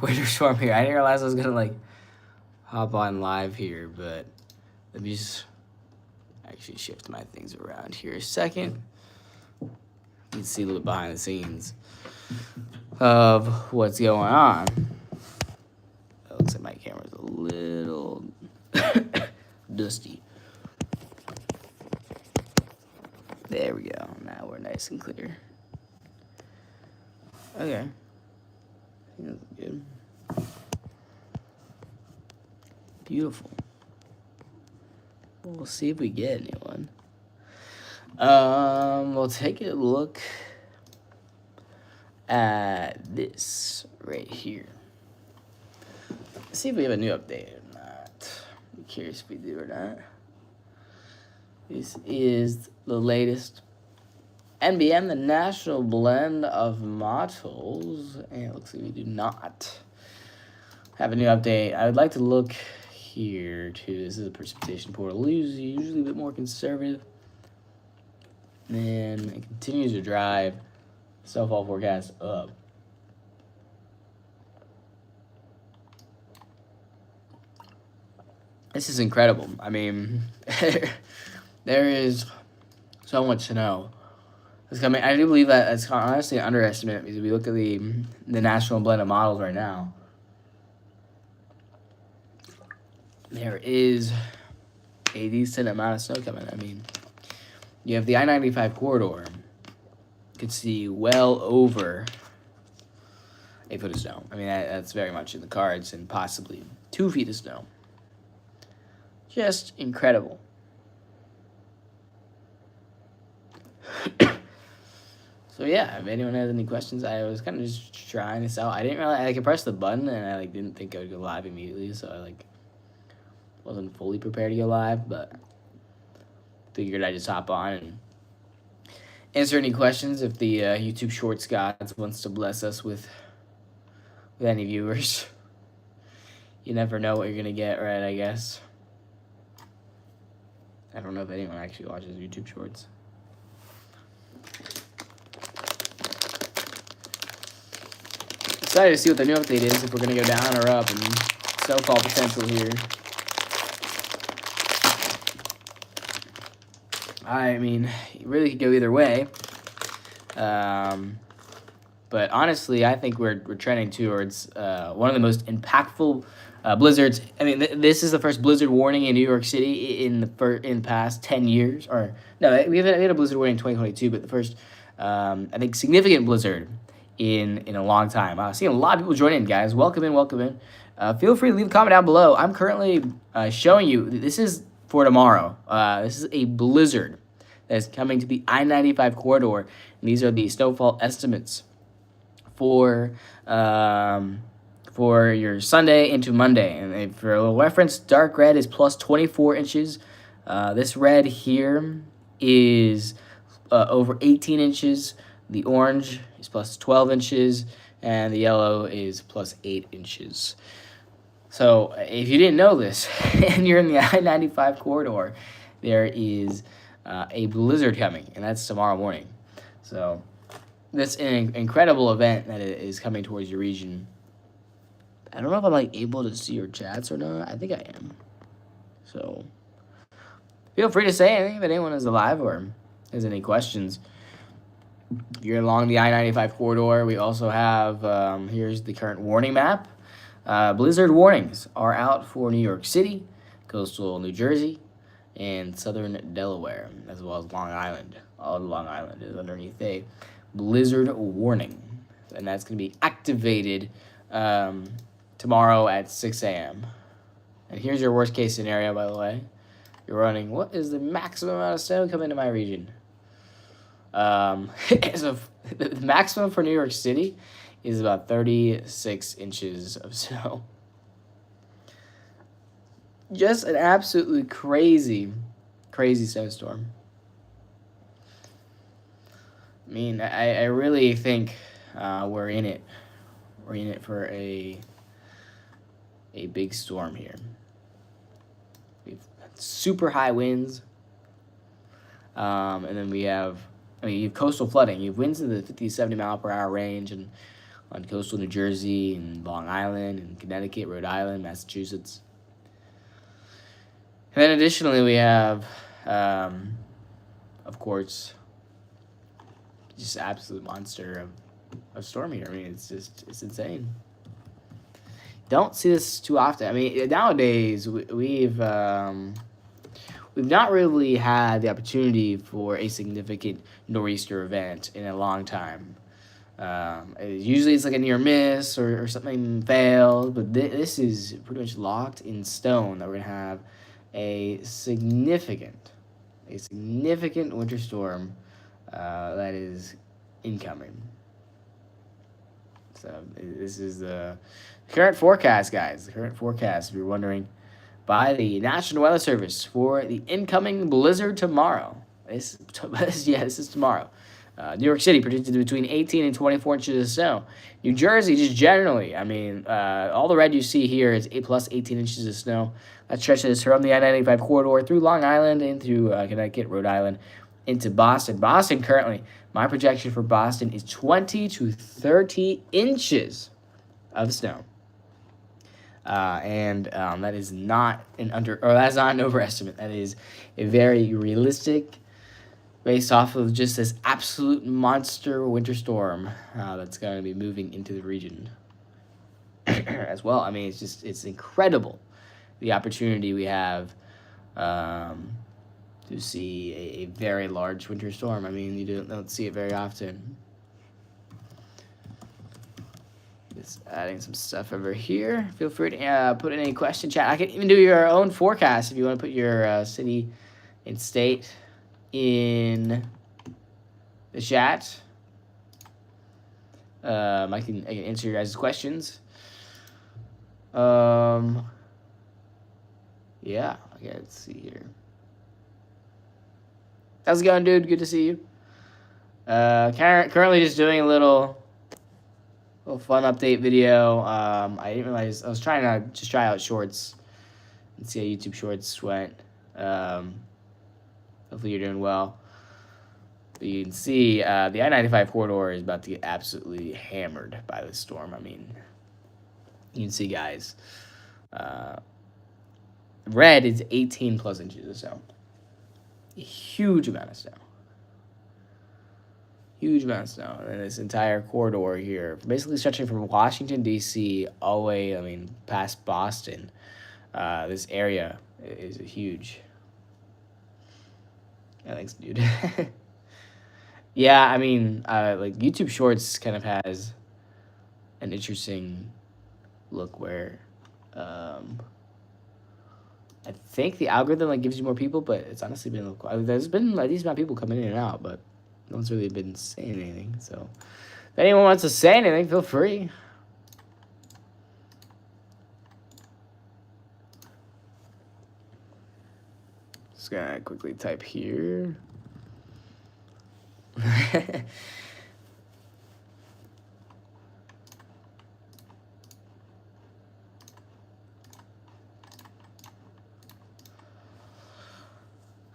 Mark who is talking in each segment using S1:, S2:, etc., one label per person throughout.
S1: winter storm here. I didn't realize I was gonna like hop on live here, but let me just actually shift my things around here a second. You can see a little bit behind the scenes of what's going on. It looks like my camera's a little dusty. There we go. Now we're nice and clear. Okay. I think that's good. Beautiful. We'll see if we get anyone. We'll take a look at this right here. Let's see if we have a new update or not. I'm curious if we do or not. This is the latest NBM, the National Blend of Models. And it looks like we do not have a new update. I would like to look here too. This is a precipitation portal. Usually a bit more conservative. And it continues to drive snowfall forecast up. This is incredible. I mean, there is so much snow. It's coming. I do believe that it's honestly an underestimate because if we look at the National Blend of Models right now, there is a decent amount of snow coming. I mean, you have the I-95 corridor. You could see well over 8 foot of snow. I mean, that's very much in the cards, and possibly 2 feet of snow. Just incredible. So yeah, if anyone has any questions, I was kind of just trying this out. I didn't realize I could press the button, and I didn't think I would go live immediately, so I wasn't fully prepared to go live, but figured I'd just hop on and answer any questions if the YouTube Shorts gods wants to bless us with any viewers. You never know what you're gonna get, right? I guess. I don't know if anyone actually watches YouTube Shorts. Excited to see what the new update is, if we're going to go down or up, and snowfall potential here. I mean, it really could go either way. But honestly, I think we're trending towards one of the most impactful blizzards. I mean, this is the first blizzard warning in New York City in the past 10 years. Or no, we had a blizzard warning in 2022, but the first, I think, significant blizzard in a long time. I've seen a lot of people join in, guys. Welcome in. Feel free to leave a comment down below. I'm currently showing you, this is for tomorrow. This is a blizzard that is coming to the I-95 corridor. And these are the snowfall estimates for your Sunday into Monday. And for a little reference, dark red is plus 24 inches. This red here is over 18 inches. The orange is plus 12 inches, and the yellow is plus 8 inches. So if you didn't know this, and you're in the I-95 corridor, there is a blizzard coming, and that's tomorrow morning. So that's an incredible event that is coming towards your region. I don't know if I'm able to see your chats or not. I think I am. So feel free to say anything if anyone is alive or has any questions. If you're along the I-95 corridor, we also have, here's the current warning map. Blizzard warnings are out for New York City, coastal New Jersey, and southern Delaware, as well as Long Island. All of Long Island is underneath a blizzard warning, and that's going to be activated tomorrow at 6 a.m. And here's your worst case scenario, by the way. You're running, what is the maximum amount of snow coming to my region? So the maximum for New York City is about 36 inches of snow. Just an absolutely crazy snowstorm. I mean, I really think we're in it. We're in it for a big storm here. We've super high winds, and then you have coastal flooding. You have winds in the 50 to 70 mile per hour range, and on coastal New Jersey and Long Island and Connecticut, Rhode Island, Massachusetts. And then additionally, we have, of course, just absolute monster of storm here. I mean, it's insane. Don't see this too often. I mean, nowadays we've not really had the opportunity for a significant nor'easter event in a long time. Usually it's like a near miss or something failed, but this is pretty much locked in stone that we're gonna have a significant winter storm that is incoming. So this is the current forecast, guys. The current forecast, if you're wondering, by the National Weather Service for the incoming blizzard tomorrow. This is tomorrow. New York City predicted between 18 and 24 inches of snow. New Jersey, just generally, I mean, all the red you see here is plus 18 inches of snow. That stretches from the I-95 corridor through Long Island and through Connecticut, Rhode Island, into Boston. Boston currently, my projection for Boston is 20 to 30 inches of snow. And that is not that's not an overestimate. That is a very realistic, based off of just this absolute monster winter storm that's going to be moving into the region as well. I mean, it's incredible the opportunity we have to see a very large winter storm. I mean, you don't see it very often. Just adding some stuff over here. Feel free to put in any question chat. I can even do your own forecast if you want to put your city and state in the chat. I can answer your guys' questions. Yeah, okay, let's see here. How's it going, dude? Good to see you. Currently just doing a little fun update video. I didn't realize I was trying to just try out shorts and see how YouTube Shorts went. Hopefully you're doing well. But you can see the I-95 corridor is about to get absolutely hammered by this storm. I mean, you can see, guys, red is 18 plus inches of snow. A huge amount of snow. Huge amount of snow in this entire corridor here, basically stretching from Washington, D.C. all the way, I mean, past Boston. This area is huge. Yeah, thanks, dude. Yeah, I mean, like, YouTube Shorts kind of has an interesting look where I think the algorithm like gives you more people, but it's honestly been there's been a decent amount of people coming in and out, but no one's really been saying anything. So if anyone wants to say anything, feel free. Just gonna quickly type here.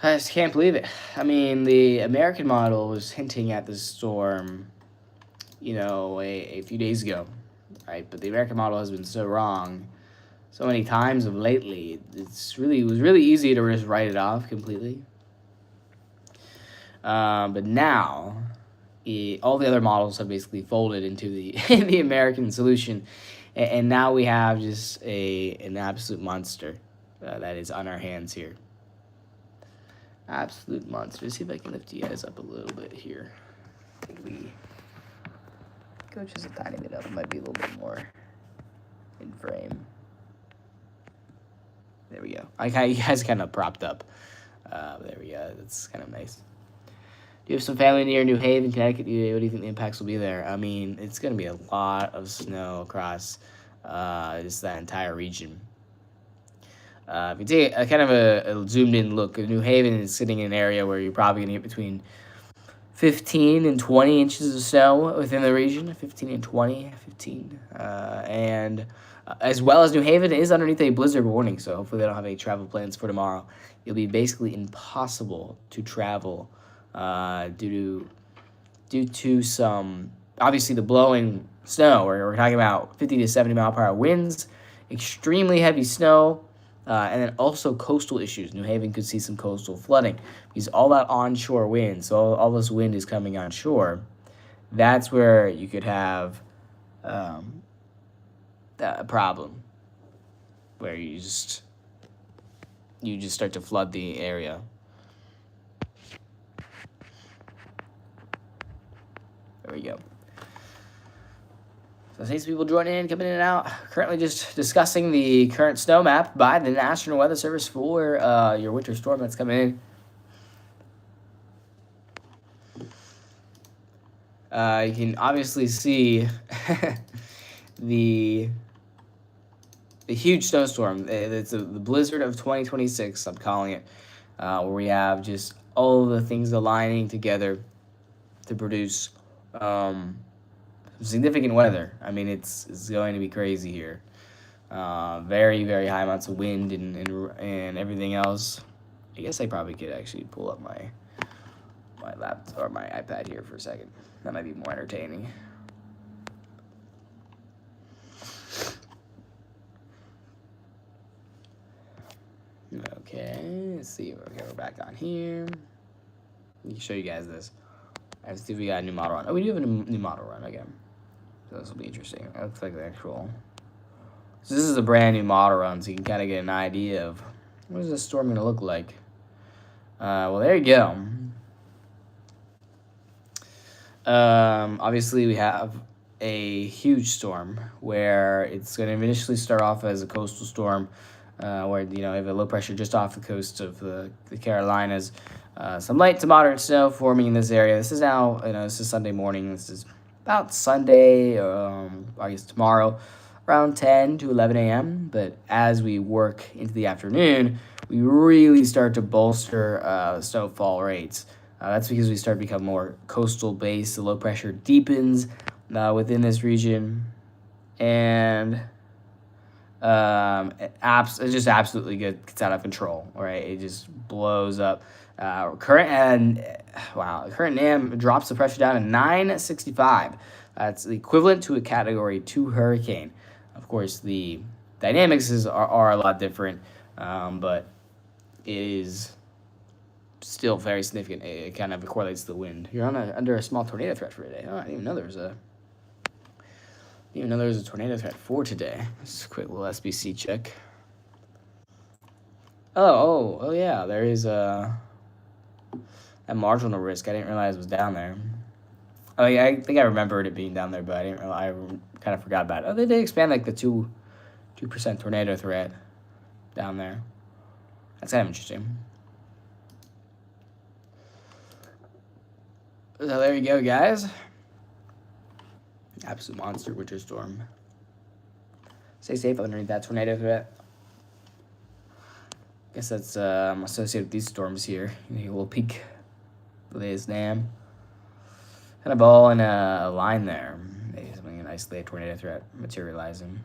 S1: I just can't believe it. I mean, the American model was hinting at this storm, you know, a few days ago, right? But the American model has been so wrong so many times of lately. It was really easy to just write it off completely. But now, all the other models have basically folded into the the American solution, and now we have just an absolute monster that is on our hands here. Absolute monster. Let's see if I can lift you guys up a little bit here. Could we go just a tiny bit up? It might be a little bit more in frame. There we go. You guys kind of propped up. There we go. That's kind of nice. Do you have some family near New Haven, Connecticut? What do you think the impacts will be there? I mean, it's going to be a lot of snow across just that entire region. If you take a kind of a zoomed-in look, New Haven is sitting in an area where you're probably going to get between 15 and 20 inches of snow within the region. 15 and 20, 15. And as well as New Haven is underneath a blizzard warning, so hopefully they don't have any travel plans for tomorrow. It'll be basically impossible to travel due to some, obviously the blowing snow. We're talking about 50 to 70 mile per hour winds, extremely heavy snow, and then also coastal issues. New Haven could see some coastal flooding because all that onshore wind, so all this wind is coming onshore. That's where you could have a problem where you just start to flood the area. There we go. So thanks to people joining in, coming in and out. Currently just discussing the current snow map by the National Weather Service for your winter storm that's coming in. You can obviously see the huge snowstorm. It's the blizzard of 2026, I'm calling it, where we have just all the things aligning together to produce significant weather. I mean, it's going to be crazy here. Very, very high amounts of wind and everything else. I guess I probably could actually pull up my laptop or my iPad here for a second. That might be more entertaining. Okay, let's see. Okay, we're back on here. Let me show you guys this. Let's see if we got a new model run. Oh, we do have a new model run again. So this will be interesting. That looks like the actual. So this is a brand new model run, so you can kind of get an idea of what is this storm going to look like. Well, there you go. Obviously, we have a huge storm where it's going to initially start off as a coastal storm, where you have a low pressure just off the coast of the Carolinas. Some light to moderate snow forming in this area. This is now, this is Sunday morning. This is about Sunday, I guess tomorrow, around 10 to 11 a.m. But as we work into the afternoon, we really start to bolster snowfall rates. That's because we start to become more coastal based. The low pressure deepens within this region, and it's just absolutely good. Gets out of control. Right, it just blows up. Current NAM drops the pressure down to 965. That's the equivalent to a Category 2 hurricane. Of course, the dynamics are a lot different, but it is still very significant. It kind of correlates to the wind. You're under a small tornado threat for today. Oh, I didn't even know there was a tornado threat for today. Just a quick little SBC check. Oh yeah, there is a marginal risk. I didn't realize it was down there. Oh yeah, I think I remembered it being down there, but I kind of forgot about it. Oh, they did expand like the 2% tornado threat down there. That's kind of interesting. So there you go, guys. Absolute monster winter storm. Stay safe underneath that tornado threat. Guess that's associated with these storms here. A little peak. Liz Nam. Kind of all in a line there. Maybe something an isolated tornado threat materializing.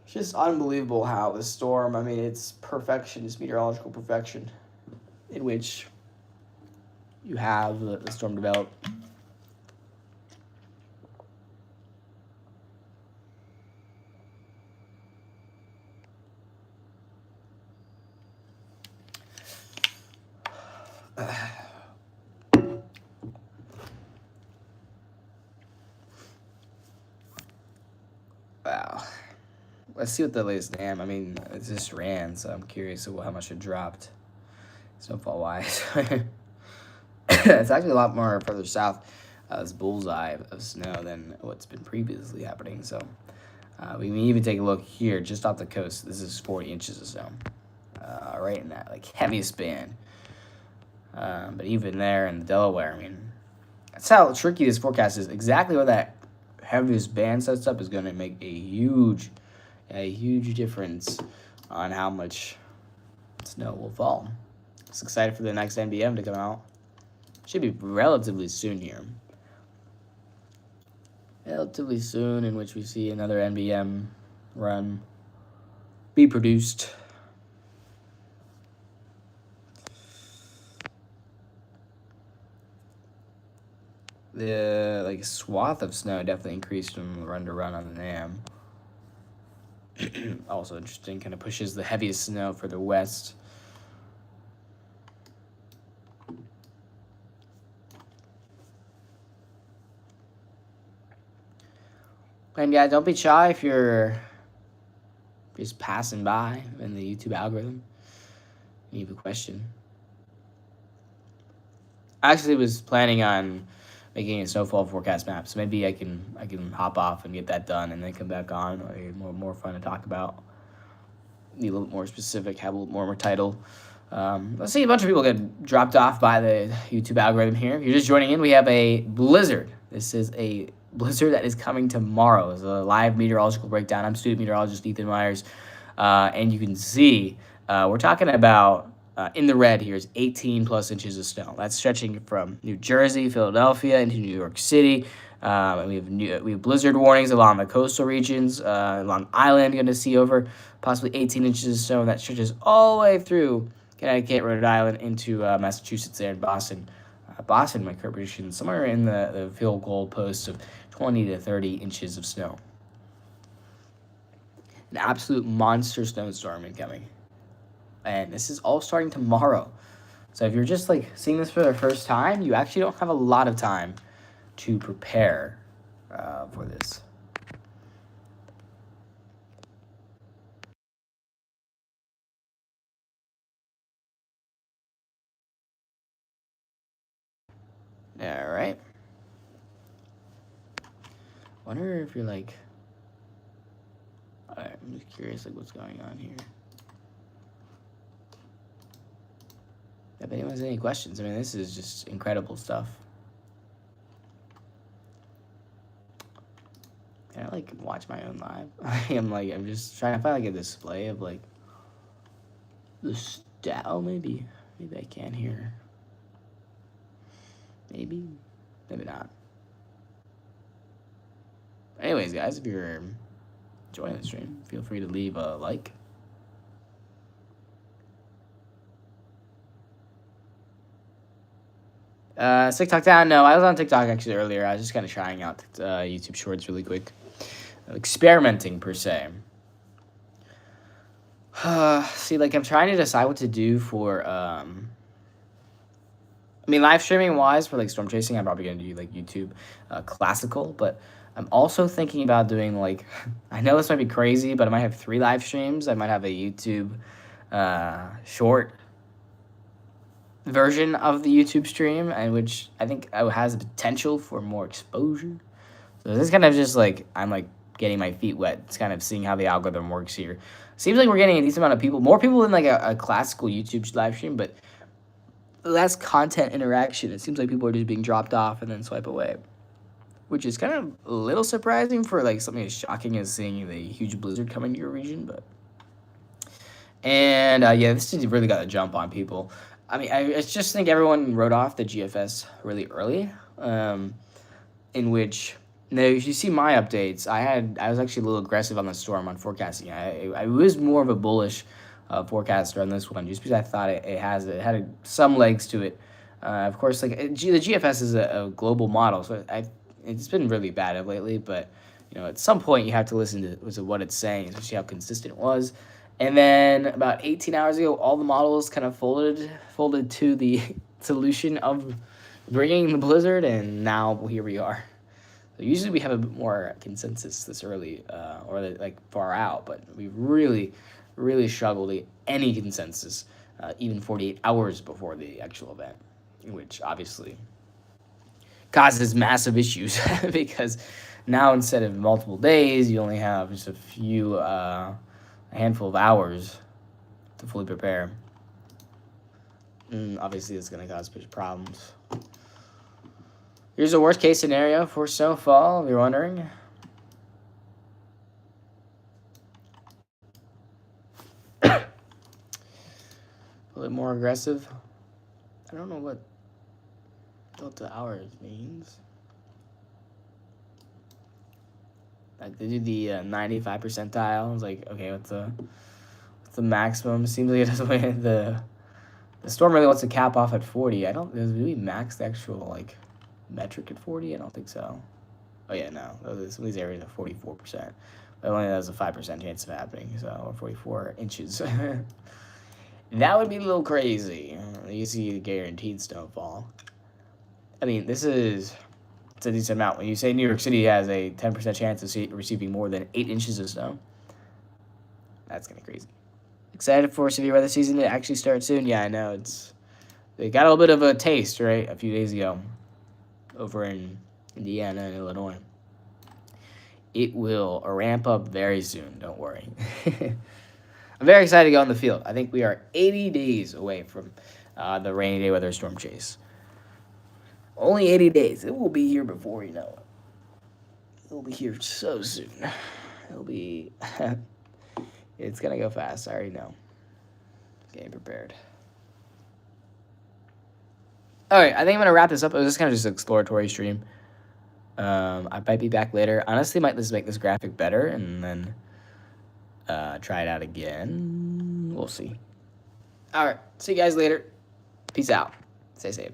S1: It's just unbelievable how this storm, I mean, it's perfection, it's meteorological perfection, in which you have the storm develop. Wow. Let's see what the latest NAM. I mean, it just ran, so I'm curious how much it dropped snowfall-wise. It's actually a lot more further south. This bullseye of snow than what's been previously happening. So we can even take a look here, just off the coast. This is 40 inches of snow, right in that heaviest band. But even there in the Delaware, I mean, that's how tricky this forecast is. Exactly where that heaviest band sets up is going to make a huge difference on how much snow will fall. Just excited for the next NBM to come out. Should be relatively soon here. Relatively soon, in which we see another NBM run be produced. the like swath of snow definitely increased from run to run on the NAM. Also interesting, kind of pushes the heaviest snow further west. And yeah, don't be shy if you're just passing by in the YouTube algorithm. You have a question. I actually was planning on making a snowfall forecast map, so maybe I can hop off and get that done, and then come back on. More fun to talk about. Be a little bit more specific, have a little more title. Let's see a bunch of people get dropped off by the YouTube algorithm here. If you're just joining in, we have a blizzard. This is a blizzard that is coming tomorrow. It's a live meteorological breakdown. I'm student meteorologist Ethan Myers, and you can see we're talking about in the red here is 18 plus inches of snow. That's stretching from New Jersey, Philadelphia, into New York City. And we have blizzard warnings along the coastal regions, Long Island, going to see over possibly 18 inches of snow. That stretches all the way through Connecticut, Rhode Island, into Massachusetts there in Boston. Boston, my current prediction, somewhere in the field goal post of 20 to 30 inches of snow. An absolute monster snowstorm incoming. And this is all starting tomorrow. So if you're just like seeing this for the first time, you actually don't have a lot of time to prepare for this. All right. Wonder if you're like. All right, I'm just curious, like what's going on here. If anyone has any questions, I mean, this is just incredible stuff. Can I like watch my own live? I'm just trying to find like a display of like the stat. Oh, maybe I can here. Maybe not. Anyways, guys, if you're enjoying the stream, feel free to leave a like. TikTok down? No, I was on TikTok actually earlier. I was just kind of trying out YouTube Shorts really quick. Experimenting, per se. See, like, I'm trying to decide what to do for, I mean, live streaming wise, for, like, storm chasing, I'm probably going to do, like, YouTube classical, but I'm also thinking about doing, like, I know this might be crazy, but I might have 3 live streams. I might have a YouTube short version of the YouTube stream, and which I think has the potential for more exposure. So this is kind of just like I'm like getting my feet wet. It's kind of seeing how the algorithm works here. Seems like we're getting a decent amount of people, more people than like a classical YouTube live stream, but less content interaction. It seems like people are just being dropped off and then swipe away, which is kind of a little surprising for like something as shocking as seeing the huge blizzard coming to your region. But yeah, this has really got a jump on people. I mean, I just think everyone wrote off the GFS really early, in which, now, if you see my updates, I was actually a little aggressive on the storm on forecasting. I was more of a bullish forecaster on this one, just because I thought it had some legs to it. Of course, like the GFS is a global model, so it's been really bad of lately. But at some point you have to listen to what it's saying, especially how consistent it was. And then about 18 hours ago, all the models kind of folded to the solution of bringing the blizzard, and now here we are. So usually we have a bit more consensus this early, or like far out, but we really, really struggled to get any consensus, even 48 hours before the actual event, which obviously causes massive issues because now instead of multiple days, you only have just a handful of hours to fully prepare. And obviously, it's going to cause problems. Here's a worst case scenario for snowfall, if you're wondering. A little more aggressive. I don't know what delta hours means. Like they do the 95 percentile. I was like, okay, what's the maximum? Seems like it doesn't. The storm really wants to cap off at 40. Does it really max the actual like metric at 40? I don't think so. Oh, yeah, no. Some of these areas are 44%. But only has a 5% chance of happening, so 44 inches. That would be a little crazy. You see the guaranteed snowfall. I mean, it's a decent amount. When you say New York City has a 10% chance of receiving more than 8 inches of snow, that's kind of crazy. Excited for severe weather season to actually start soon? Yeah, I know. They got a little bit of a taste, right, a few days ago over in Indiana and Illinois. It will ramp up very soon, don't worry. I'm very excited to go on the field. I think we are 80 days away from the rainy day weather storm chase. Only 80 days. It will be here before you know it. It will be here so soon. It'll be... It's going to go fast. I already know. Getting prepared. All right, I think I'm going to wrap this up. It was just kind of just an exploratory stream. I might be back later. Honestly, might just make this graphic better and then try it out again. We'll see. All right, see you guys later. Peace out. Stay safe.